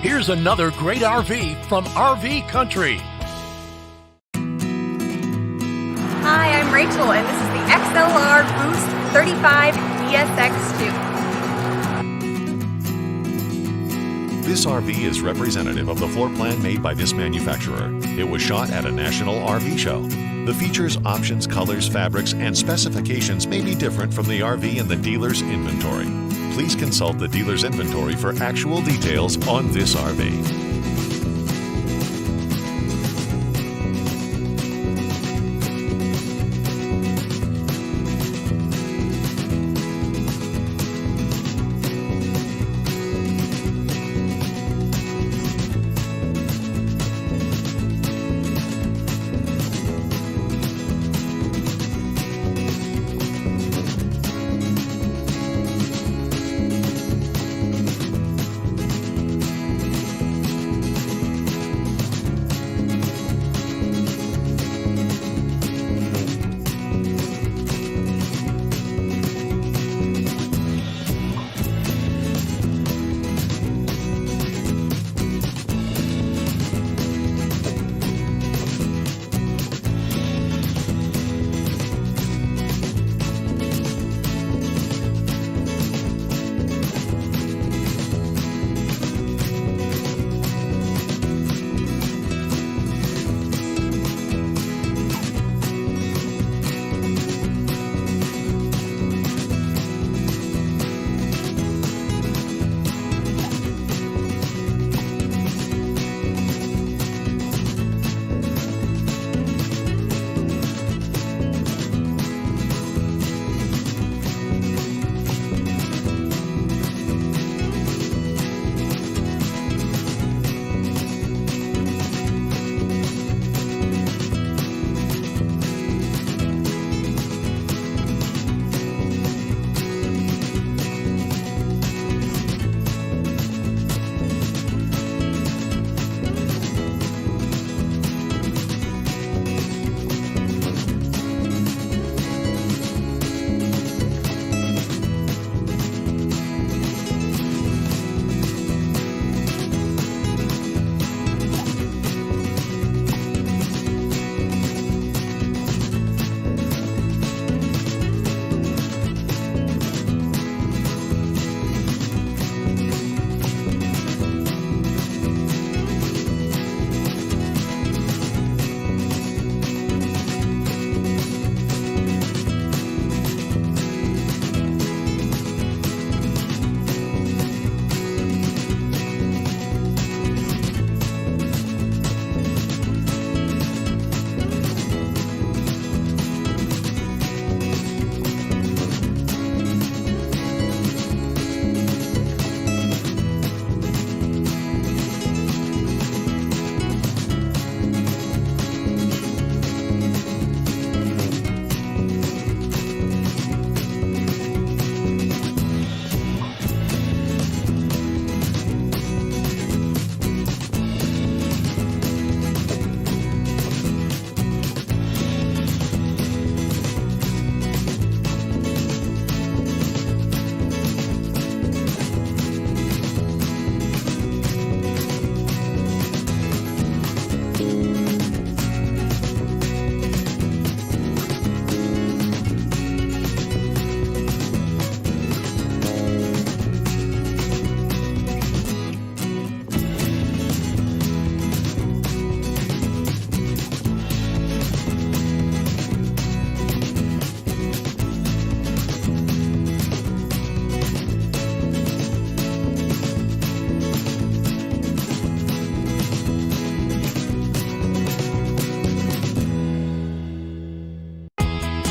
Here's another great RV from RV Country. Hi, I'm Rachel, and this is the XLR Boost 35DSX11. This RV is representative of the floor plan made by this manufacturer. It was shot at a national RV show. The features, options, colors, fabrics, and specifications may be different from the RV in the dealer's inventory. Please consult the dealer's inventory for actual details on this RV.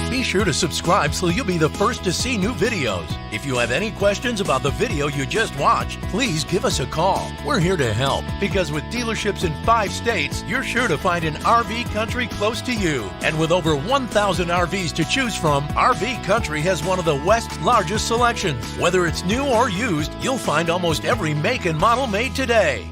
Be sure to subscribe so you'll be the first to see new videos. If you have any questions about the video you just watched, please give us a call. We're here to help because with dealerships in 5 states, you're sure to find an RV Country close to you. And with over 1,000 RVs to choose from, RV Country has one of the West's largest selections. Whether it's new or used, you'll find almost every make and model made today.